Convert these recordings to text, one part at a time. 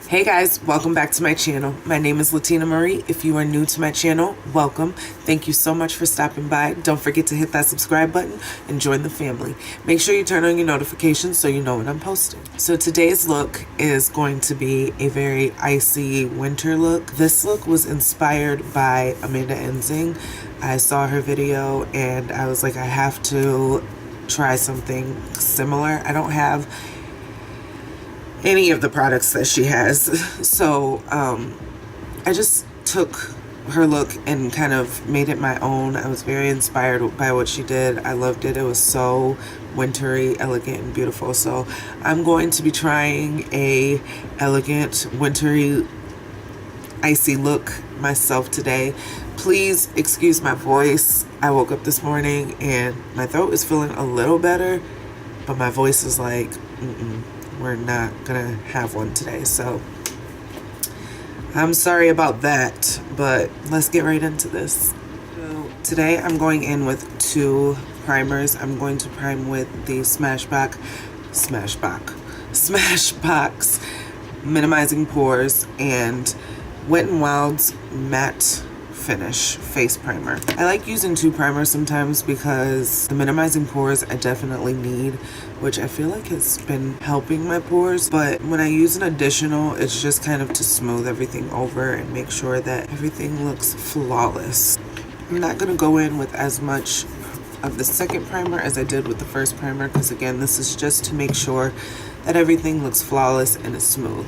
Hey guys, welcome back to my channel. My name is Latina Marie. If you are new to my channel, welcome. Thank you so much for stopping by. Don't forget to hit that subscribe button and join the family. Make sure you turn on your notifications so you know when I'm posting. So today's look is going to be a very icy winter look. This look was inspired by Amanda Ensing. I saw her video and I was like, I have to try something similar. I don't have any of the products that she has, so I just took her look and kind of made it my own. I was very inspired by what she did. I loved it. It was so wintry, elegant, and beautiful. So I'm going to be trying a elegant, wintry, icy look myself today. Please excuse my voice. I woke up this morning and my throat is feeling a little better, but my voice is like, we're not gonna have one today, so I'm sorry about that, but let's get right into this. So today I'm going in with two primers. I'm going to prime with the Smashbox Minimizing Pores and Wet n Wild's Matte Finish Face Primer. I like using two primers sometimes because the Minimizing Pores I definitely need, which I feel like has been helping my pores, but when I use an additional, it's just kind of to smooth everything over and make sure that everything looks flawless. I'm not going to go in with as much of the second primer as I did with the first primer because again, this is just to make sure that everything looks flawless and is smooth.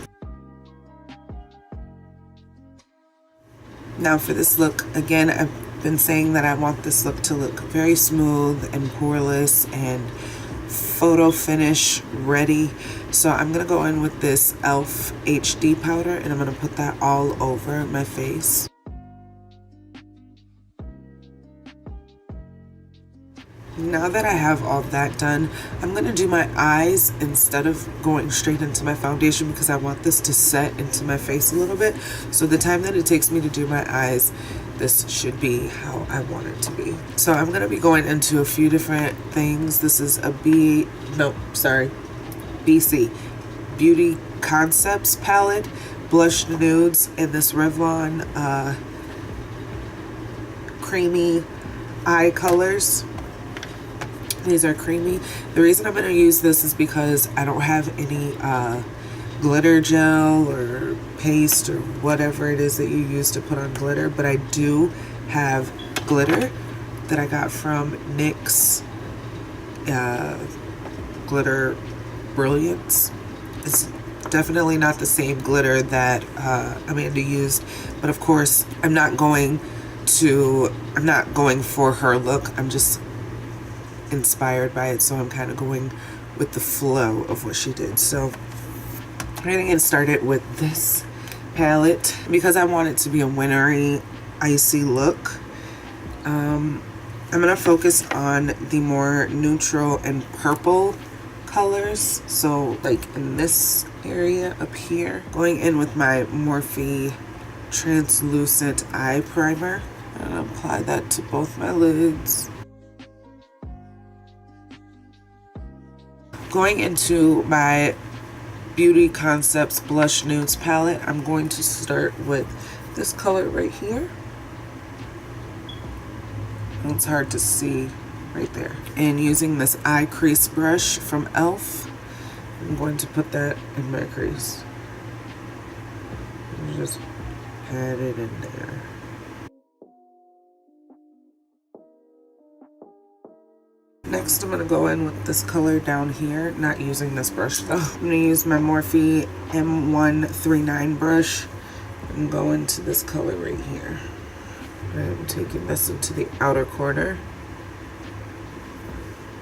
Now for this look, again, I've been saying that I want this look to look very smooth and poreless and photo finish ready. So I'm going to go in with this E.L.F. HD powder and I'm going to put that all over my face. Now that I have all that done, I'm going to do my eyes instead of going straight into my foundation because I want this to set into my face a little bit. So the time that it takes me to do my eyes, this should be how I want it to be. So I'm going to be going into a few different things. This is a BC Beauty Concepts palette, blush nudes, and this Revlon creamy eye colors. These are creamy. The reason I'm going to use this is because I don't have any glitter gel or paste or whatever it is that you use to put on glitter, but I do have glitter that I got from NYX Gliter Brilliance. It's definitely not the same glitter that Amanda used, but of course I'm not going for her look. I'm just inspired by it, so I'm kind of going with the flow of what she did. So I'm going to get started with this palette because I want it to be a wintry, icy look. I'm going to focus on the more neutral and purple colors, so like in this area up here. Going in with my Morphe translucent eye primer and apply that to both my lids. Going into my Beauty Concepts Blush Nudes palette, I'm going to start with this color right here. It's hard to see right there. And using this eye crease brush from E.L.F, I'm going to put that in my crease. And just pat it in there. Next, I'm going to go in with this color down here, not using this brush though. I'm going to use my Morphe M139 brush and go into this color right here. I'm taking this into the outer corner.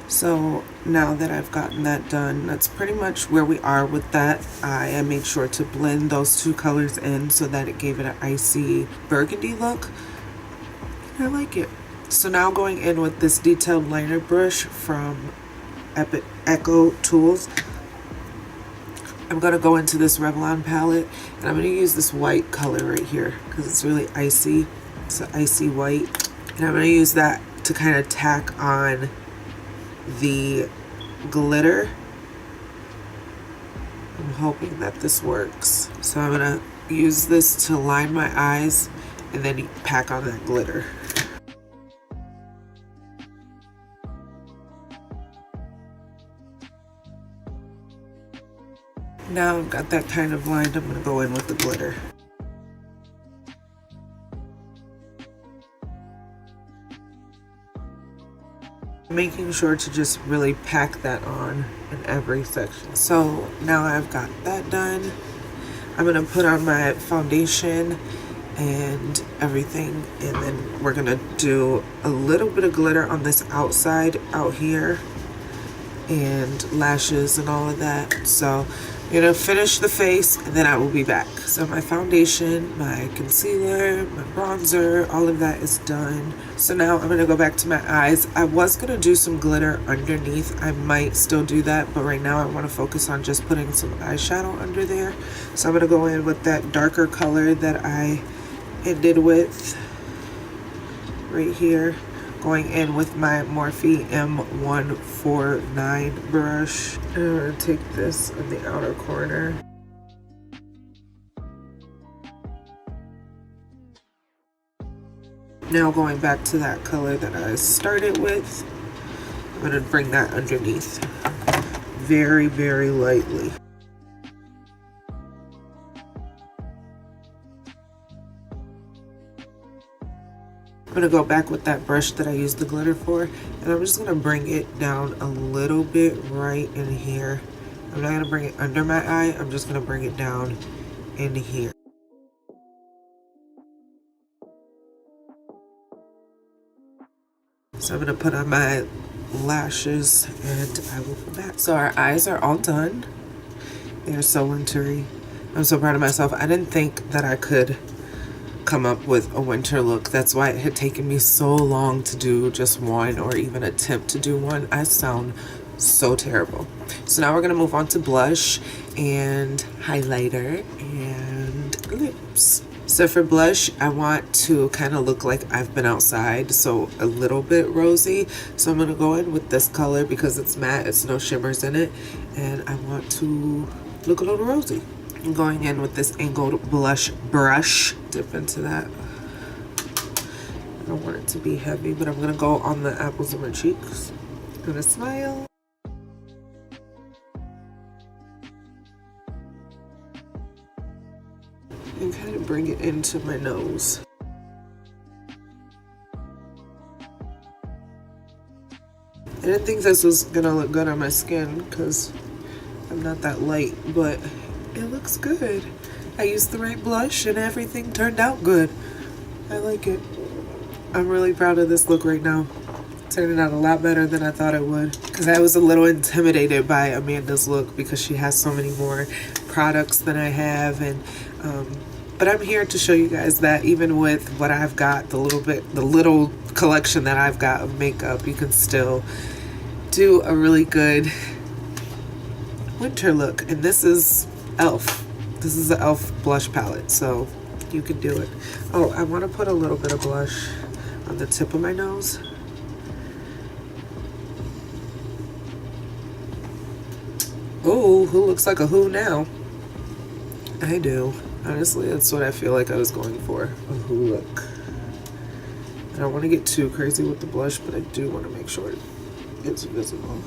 So now that I've gotten that done, that's pretty much where we are with that eye. I made sure to blend those two colors in so that it gave it an icy burgundy look. I like it. So now going in with this detailed liner brush from Echo Tools. I'm going to go into this Revlon palette and I'm going to use this white color right here because it's really icy. It's an icy white. And I'm going to use that to kind of tack on the glitter. I'm hoping that this works. So I'm gonna use this to line my eyes and then pack on that glitter. Now I've got that kind of lined, I'm gonna go in with the glitter. Making sure to just really pack that on in every section. So now I've got that done. I'm gonna put on my foundation and everything, and then we're gonna do a little bit of glitter on this outside out here and lashes and all of that. So I'm gonna finish the face and then I will be back. So my foundation, my concealer, my bronzer, all of that is done. So now I'm gonna go back to my eyes. I was gonna do some glitter underneath. I might still do that, but right now I wanna focus on just putting some eyeshadow under there. So I'm gonna go in with that darker color that I ended with right here. Going in with my Morphe M149 brush. And I'm gonna take this in the outer corner. Now going back to that color that I started with, I'm gonna bring that underneath very, very lightly. I'm gonna go back with that brush that I used the glitter for, and I'm just gonna bring it down a little bit right in here. I'm not gonna bring it under my eye, I'm just gonna bring it down in here. So I'm gonna put on my lashes and I will come back. So our eyes are all done. They're so wintry. I'm so proud of myself. I didn't think that I could come up with a winter look. That's why it had taken me so long to do just one or even attempt to do one. I sound so terrible. So now we're gonna move on to blush and highlighter and lips. So for blush, I want to kind of look like I've been outside, so a little bit rosy. So I'm gonna go in with this color because it's matte, it's no shimmers in it, and I want to look a little rosy. I'm going in with this angled blush brush. Dip into that. I don't want it to be heavy, but I'm gonna go on the apples of my cheeks. I'm gonna smile. And kind of bring it into my nose. I didn't think this was gonna look good on my skin because I'm not that light, but it looks good. I used the right blush and everything turned out good. I like it. I'm really proud of this look right now. It's turning out a lot better than I thought it would, because I was a little intimidated by Amanda's look because she has so many more products than I have, and but I'm here to show you guys that even with what I've got, the little collection that I've got of makeup, you can still do a really good winter look. And this is E.L.F. This is the E.L.F. blush palette, so you can do it. Oh, I want to put a little bit of blush on the tip of my nose. Oh, who looks like a who now? I do. Honestly, that's what I feel like I was going for, a who look. I don't want to get too crazy with the blush, but I do want to make sure it's visible.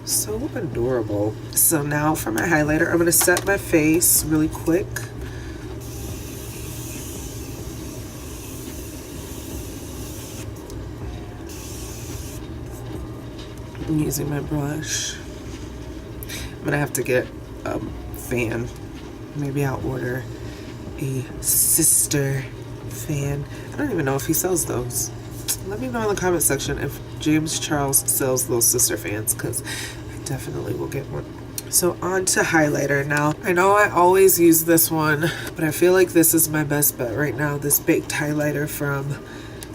So adorable. So now for my highlighter, I'm going to set my face really quick. I'm using my brush. I'm gonna have to get a fan. Maybe I'll order a sister fan. I don't even know if he sells those. Let me know in the comment section if James Charles sells those sister fans, because I definitely will get one. So on to highlighter now. I know I always use this one, but I feel like this is my best bet right now. This baked highlighter from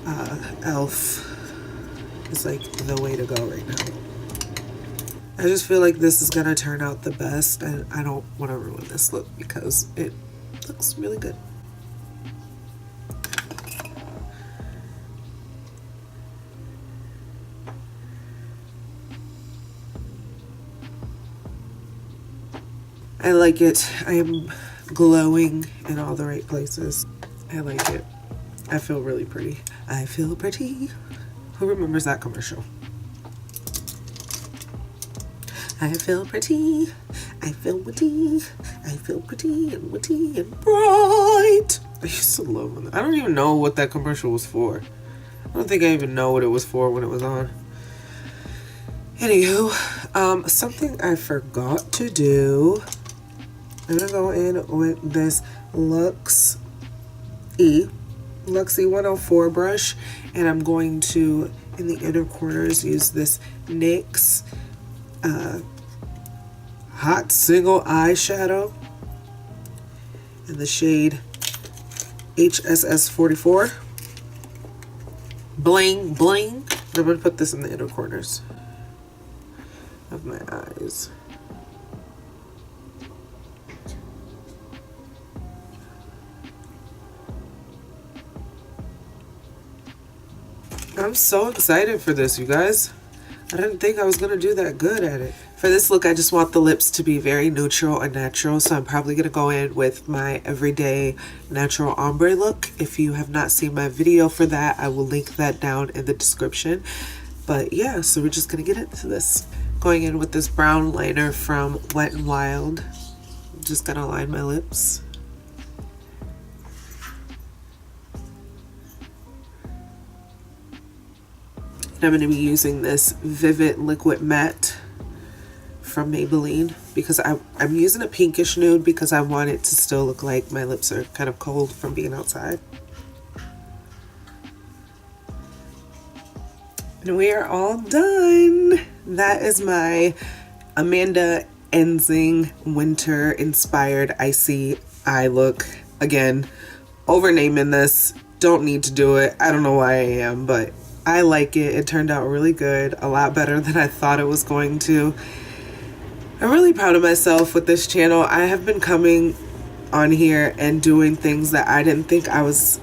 E.L.F. is like the way to go right now. I just feel like this is gonna turn out the best, and I don't want to ruin this look because it looks really good. I like it. I am glowing in all the right places. I like it. I feel really pretty. I feel pretty. Who remembers that commercial? I feel pretty. I feel witty. I feel pretty and witty and bright. I used to love it. I don't even know what that commercial was for. I don't think I even know what it was for when it was on. Anywho, something I forgot to do. I'm gonna go in with this NYX 104 brush, and I'm going to, in the inner corners, use this NYX Hot Single Eyeshadow in the shade HSS 44. Bling Bling. I'm going to put this in the inner corners of my eyes. I'm so excited for this, you guys. I didn't think I was going to do that good at it. For this look, I just want the lips to be very neutral and natural, so I'm probably going to go in with my everyday natural ombre look. If you have not seen my video for that, I will link that down in the description. But yeah, so we're just going to get into this. Going in with this brown liner from Wet n Wild. I'm just going to line my lips. I'm going to be using this Vivid Liquid Matte from Maybelline because I'm using a pinkish nude because I want it to still look like my lips are kind of cold from being outside. And we are all done. That is my Amanda Ensing Winter Inspired Icey eye look. Again, overnaming this. Don't need to do it. I don't know why I am, but I like it. It turned out really good. A lot better than I thought it was going to. I'm really proud of myself with this channel. I have been coming on here and doing things that I didn't think I was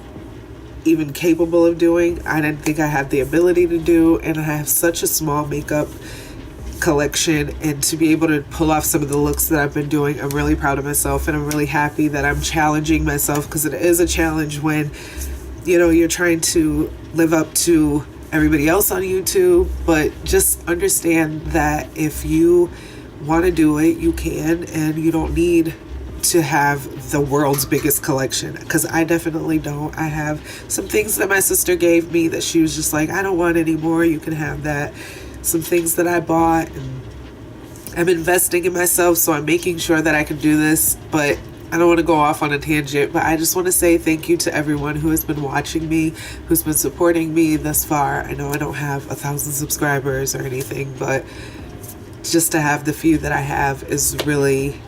even capable of doing. I didn't think I had the ability to do, and I have such a small makeup collection, and to be able to pull off some of the looks that I've been doing, I'm really proud of myself, and I'm really happy that I'm challenging myself, because it is a challenge when, you know, you're trying to live up to everybody else on YouTube. But just understand that if you want to do it, you can, and you don't need to have the world's biggest collection, because I definitely don't. I have some things that my sister gave me that she was just like, I don't want any more, you can have that. Some things that I bought, and I'm investing in myself, so I'm making sure that I can do this. But I don't want to go off on a tangent, but I just want to say thank you to everyone who has been watching me, who's been supporting me thus far. I know I don't have 1,000 subscribers or anything, but just to have the few that I have is really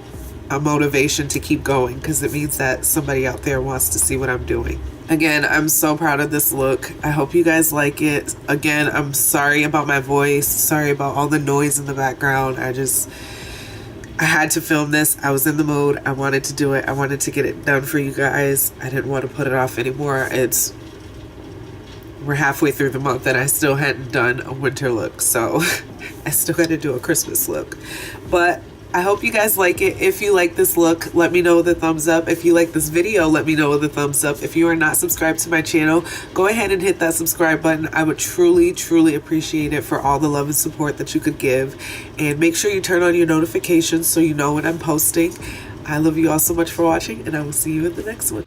a motivation to keep going, because it means that somebody out there wants to see what I'm doing. Again, I'm so proud of this look. I hope you guys like it. Again, I'm sorry about my voice. Sorry about all the noise in the background. I had to film this. I was in the mood. I wanted to do it. I wanted to get it done for you guys. I didn't want to put it off anymore. We're halfway through the month and I still hadn't done a winter look, so I still got to do a Christmas look. But I hope you guys like it. If you like this look, let me know with a thumbs up. If you like this video, let me know with a thumbs up. If you are not subscribed to my channel, go ahead and hit that subscribe button. I would truly, truly appreciate it for all the love and support that you could give. And make sure you turn on your notifications so you know when I'm posting. I love you all so much for watching, and I will see you in the next one.